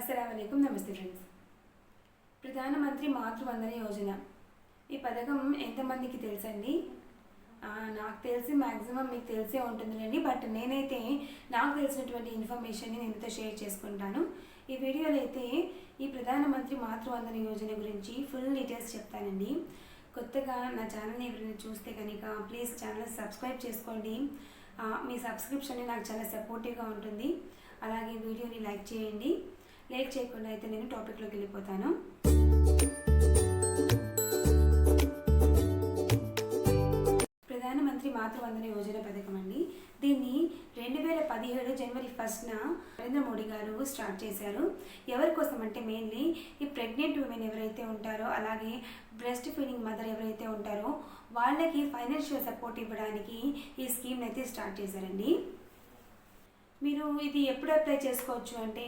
अस्सलामुअलैकुम नमस्ते फ्रेंड्स। ప్రధానమంత్రి మాతృవందన యోజన ఈ పథకం ఎంతమందికి తెలుసండి? నాకు తెలిసి మ్యాక్సిమం మీకు తెలిసే ఉంటుందిలేండి. బట్ నేనైతే నాకు తెలిసినటువంటి ఇన్ఫర్మేషన్ని నేను షేర్ చేసుకుంటాను. ఈ వీడియోలో అయితే ఈ ప్రధానమంత్రి మాతృవందన యోజన గురించి ఫుల్ డీటెయిల్స్ చెప్తానండి. కొత్తగా నా ఛానల్ని ఎవరైనా చూస్తే కనుక ప్లీజ్ ఛానల్ సబ్స్క్రైబ్ చేసుకోండి. మీ సబ్స్క్రిప్షన్ నాకు చాలా సపోర్టివ్గా ఉంటుంది. అలాగే వీడియోని లైక్ చేయండి. లేట్ చేయకుండా అయితే నేను టాపిక్లోకి వెళ్ళిపోతాను. ప్రధానమంత్రి మాతృవందన యోజన పథకం అండి. దీన్ని 2017 జనవరి 1న నరేంద్ర మోడీ గారు స్టార్ట్ చేశారు. ఎవరి కోసం అంటే మెయిన్లీ ఈ ప్రెగ్నెంట్ ఉమెన్ ఎవరైతే ఉంటారో, అలాగే బ్రెస్ట్ ఫీడింగ్ మదర్ ఎవరైతే ఉంటారో వాళ్ళకి ఫైనాన్షియల్ సపోర్ట్ ఇవ్వడానికి ఈ స్కీమ్ అయితే స్టార్ట్ చేశారండి. మీరు ఇది ఎప్పుడు అప్లై చేసుకోవచ్చు అంటే,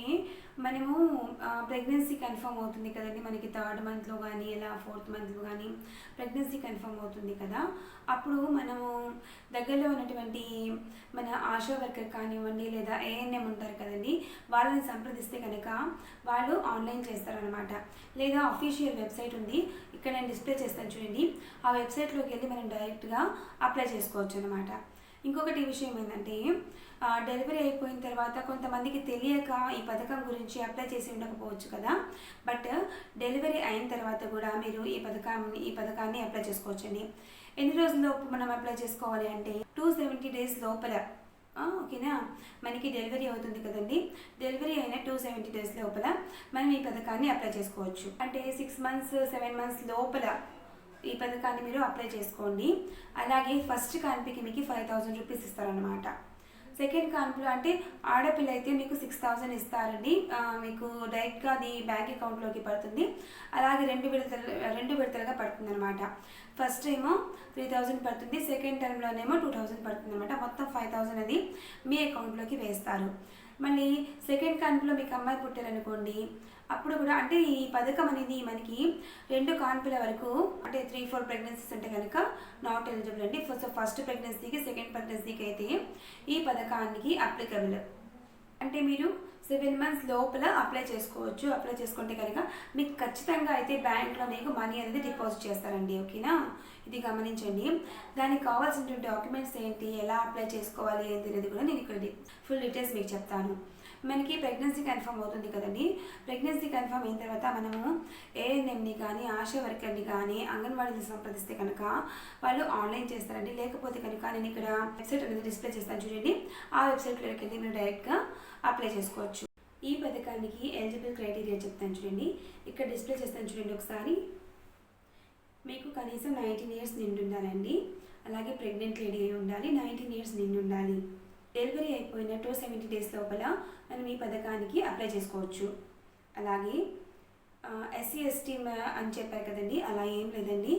మనము ప్రెగ్నెన్సీ కన్ఫర్మ్ అవుతుంది కదండి, మనకి 3rd మంత్లో కానీ ఇలా 4th మంత్లో కానీ ప్రెగ్నెన్సీ కన్ఫర్మ్ అవుతుంది కదా. అప్పుడు మనము దగ్గరలో ఉన్నటువంటి మన ఆశా వర్కర్ కానివ్వండి లేదా ఏఎన్ఎం ఉంటారు కదండి, వాళ్ళని సంప్రదిస్తే కనుక వాళ్ళు ఆన్లైన్ చేస్తారనమాట. లేదా అఫీషియల్ వెబ్సైట్ ఉంది, ఇక్కడ నేను డిస్ప్లే చేస్తాను చూడండి. ఆ వెబ్సైట్లోకి వెళ్ళి మనం డైరెక్ట్గా అప్లై చేసుకోవచ్చు అనమాట. ఇంకొకటి విషయం ఏంటంటే, డెలివరీ అయిపోయిన తర్వాత కొంతమందికి తెలియక ఈ పథకం గురించి అప్లై చేసి ఉండకపోవచ్చు కదా. బట్ డెలివరీ అయిన తర్వాత కూడా మీరు ఈ పథకాన్ని అప్లై చేసుకోవచ్చండి. ఎన్ని రోజుల్లోపు మనం అప్లై చేసుకోవాలి అంటే 270 days లోపల. ఓకేనా, మనకి డెలివరీ అవుతుంది కదండి, డెలివరీ అయిన 270 days లోపల మనం ఈ పథకాన్ని అప్లై చేసుకోవచ్చు. అంటే 6 months 7 months లోపల ఈ పథకాన్ని మీరు అప్లై చేసుకోండి. అలాగే ఫస్ట్ కాన్పుకి మీకు 5000 రూపీస్ ఇస్తారనమాట. సెకండ్ కాన్పులో అంటే ఆడపిల్ల అయితే మీకు 6000 ఇస్తారండి. మీకు డైరెక్ట్గా అది బ్యాంక్ అకౌంట్లోకి పడుతుంది. అలాగే రెండు విడతలుగా పడుతుంది అనమాట. ఫస్ట్ ఏమో 3000 పడుతుంది, సెకండ్ టర్మ్లోనేమో 2000 పడుతుంది అనమాట. మొత్తం 5000 అది మీ అకౌంట్లోకి వేస్తారు. మళ్ళీ సెకండ్ కాన్పులో మీకు అమ్మాయి పుట్టారనుకోండి, అప్పుడు కూడా అంటే ఈ పథకం అనేది మనకి 2 కాన్పుల వరకు అంటే 3-4 ప్రెగ్నెన్సీస్ అంటే కనుక నాట్ ఎలిజిబుల్ అండి. ఫస్ట్ ప్రెగ్నెన్సీకి సెకండ్ ప్రెగ్నెన్సీకి అయితే ఈ పథకానికి అప్లికబుల్. అంటే మీరు 7 months లోపల అప్లై చేసుకోవచ్చు. అప్లై చేసుకుంటే కనుక మీకు ఖచ్చితంగా అయితే బ్యాంక్లో మీకు మనీ అనేది డిపాజిట్ చేస్తారండి. ఓకేనా, ఇది గమనించండి. దానికి కావాల్సిన డాక్యుమెంట్స్ ఏంటి, ఎలా అప్లై చేసుకోవాలి ఏంటి అనేది కూడా నేను ఇక్కడ ఫుల్ డీటెయిల్స్ మీకు చెప్తాను. మనకి ప్రెగ్నెన్సీ కన్ఫర్మ్ అవుతుంది కదండి. ప్రెగ్నెన్సీ కన్ఫర్మ్ అయిన తర్వాత మనము ఏఎన్ఎంని కానీ ఆశా వర్కర్ని కానీ అంగన్వాడీని సంప్రదిస్తే కనుక వాళ్ళు ఆన్లైన్ చేస్తారండి. లేకపోతే కనుక నేను ఇక్కడ వెబ్సైట్ అనేది డిస్ప్లే చేస్తాను చూడండి. ఆ వెబ్సైట్లోకి వెళ్ళి మీరు డైరెక్ట్గా అప్లై చేసుకోవచ్చు. ఈ పథకానికి ఎలిజిబుల్ క్రైటీరియా చెప్తాను చూడండి, ఇక్కడ డిస్ప్లే చేస్తాను చూడండి ఒకసారి. మీకు కనీసం 19 years నిండి ఉండాలండి. అలాగే ప్రెగ్నెంట్ లేడీ అయి ఉండాలి, 19 years నిండి ఉండాలి. డెలివరీ అయిపోయిన 270 days లోపల మనం ఈ పథకానికి అప్లై చేసుకోవచ్చు. అలాగే SC ST అని చెప్పారు కదండి, అలా ఏం లేదండి.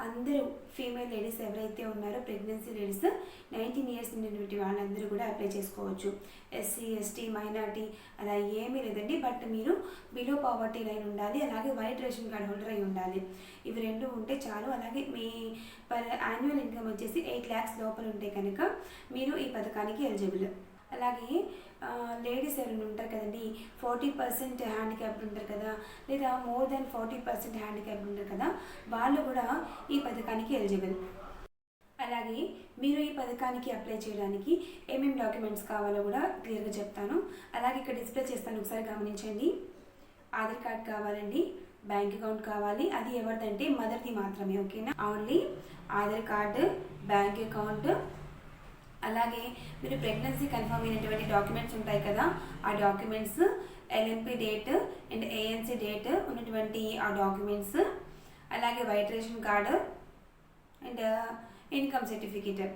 అందరూ ఫీమేల్ లేడీస్ ఎవరైతే ఉన్నారో ప్రెగ్నెన్సీ లేడీస్ 19 years నిండినటువంటి వాళ్ళందరూ కూడా అప్లై చేసుకోవచ్చు. SC ST మైనారిటీ అలా ఏమీ లేదండి. బట్ మీరు బిలో పావర్టీ లైన్ ఉండాలి, అలాగే వైట్ రేషన్ కార్డ్ హోల్డర్ అయి ఉండాలి. ఇవి 2 ఉంటే చాలు. అలాగే మీ యాన్యువల్ ఇన్కమ్ వచ్చేసి 8 lakhs లోపల ఉంటే కనుక మీరు ఈ పథకానికి ఎలిజిబుల్. అలాగే లేడీస్ ఎవరైనా ఉంటారు కదండి, 40% హ్యాండిక్యాప్డ్ ఉంటారు కదా, లేదా మోర్ దెన్ 40% హ్యాండిక్యాప్డ్ ఉంటారు కదా, వాళ్ళు కూడా ఈ పథకానికి ఎలిజిబుల్. అలాగే మీరు ఈ పథకానికి అప్లై చేయడానికి ఏమేమి డాక్యుమెంట్స్ కావాలో కూడా క్లియర్గా చెప్తాను. అలాగే ఇక్కడ డిస్ప్లే చేస్తాను, ఒకసారి గమనించండి. ఆధార్ కార్డ్ కావాలండి, బ్యాంక్ అకౌంట్ కావాలి. అది ఎవరిదంటే మదర్ది మాత్రమే. ఓకేనా, only Aadhaar card, bank account, అలాగే మీరు ప్రెగ్నెన్సీ కన్ఫర్మ్ అయినటువంటి డాక్యుమెంట్స్ ఉంటాయి కదా, ఆ documents, LMP date and ANC date ఉన్నటువంటి ఆ డాక్యుమెంట్స్, అలాగే white ration card and income certificate.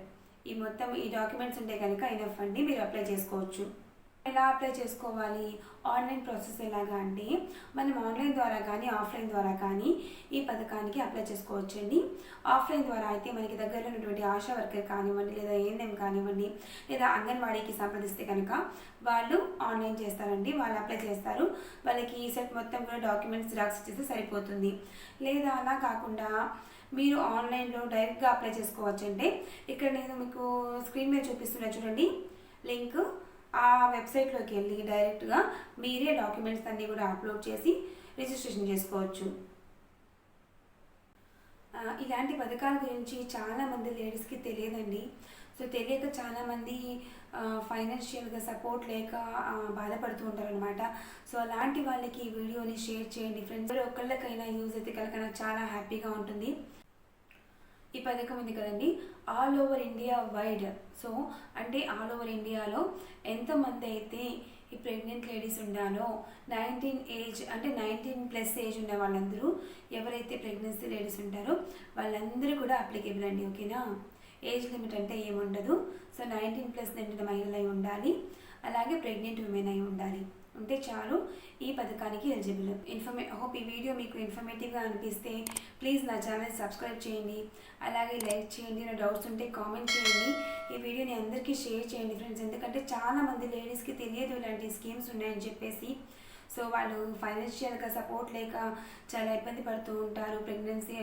ఈ డాక్యుమెంట్స్ ఉంటే కనుక ఇనఫ్ అండి, మీరు అప్లై చేసుకోవచ్చు. ఎలా అప్లై చేసుకోవాలి, ఆన్లైన్ ప్రాసెస్ ఎలాగా అంటే, మనం ఆన్లైన్ ద్వారా కానీ ఆఫ్లైన్ ద్వారా కానీ ఈ పథకానికి అప్లై చేసుకోవచ్చండి. ఆఫ్లైన్ ద్వారా అయితే మనకి దగ్గరలో ఉన్నటువంటి ఆశా వర్కర్ కానివ్వండి, లేదా ఏఎన్ఎం కానివ్వండి, లేదా అంగన్వాడీకి సంప్రదిస్తే కనుక వాళ్ళు ఆన్లైన్ చేస్తారండి. వాళ్ళు అప్లై చేస్తారు. వాళ్ళకి ఈ సెట్ మొత్తం కూడా డాక్యుమెంట్స్ జిరాక్స్ ఇచ్చేస్తే సరిపోతుంది. లేదా అలా కాకుండా మీరు ఆన్లైన్లో డైరెక్ట్గా అప్లై చేసుకోవచ్చు. అంటే ఇక్కడ నేను మీకు స్క్రీన్ మీద చూపిస్తున్నా చూడండి లింక్, ఆ వెబ్సైట్లోకి వెళ్ళి డైరెక్ట్గా మీరే డాక్యుమెంట్స్ అన్నీ కూడా అప్లోడ్ చేసి రిజిస్ట్రేషన్ చేసుకోవచ్చు. ఇలాంటి పథకాల గురించి చాలామంది లేడీస్కి తెలియదండి. సో తెలియక చాలామంది ఫైనాన్షియల్గా సపోర్ట్ లేక బాధపడుతూ ఉంటారు అనమాట. సో అలాంటి వాళ్ళకి ఈ వీడియోని షేర్ చేయండి ఫ్రెండ్స్. ఒకళ్ళకైనా యూజ్ అయితే కనుక నాకు చాలా హ్యాపీగా ఉంటుంది. ఈ పథకం ఉంది కదండి, all over India wide. So అంటే ఆల్ ఓవర్ ఇండియాలో ఎంతమంది అయితే ఈ ప్రెగ్నెంట్ లేడీస్ ఉండాలో 19 ఏజ్ అంటే 19+ ఏజ్ ఉన్న వాళ్ళందరూ, ఎవరైతే ప్రెగ్నెన్సీ లేడీస్ ఉంటారో వాళ్ళందరూ కూడా అప్లికేబుల్ అండి. ఓకేనా, ఏజ్ లిమిట్ అంటే ఏముండదు. సో 19+ నిండిన మహిళలు అయి ఉండాలి, అలాగే ప్రెగ్నెంట్ ఉమెన్ అయి ఉండాలి, ఉంటే చాలు ఈ పథకానికి ఎలిజిబుల్. హోప్ ఈ వీడియో మీకు ఇన్ఫర్మేటివ్గా అనిపిస్తే ప్లీజ్ నా ఛానల్ సబ్స్క్రైబ్ చేయండి, అలాగే లైక్ చేయండి, నా డౌట్స్ ఉంటే కామెంట్ చేయండి. ఈ వీడియోని అందరికీ షేర్ చేయండి ఫ్రెండ్స్, ఎందుకంటే చాలామంది లేడీస్కి తెలియదు ఇలాంటి స్కీమ్స్ ఉన్నాయని చెప్పేసి. సో వాళ్ళు ఫైనాన్షియల్గా సపోర్ట్ లేక చాలా ఇబ్బంది పడుతూ ఉంటారు ప్రెగ్నెన్సీ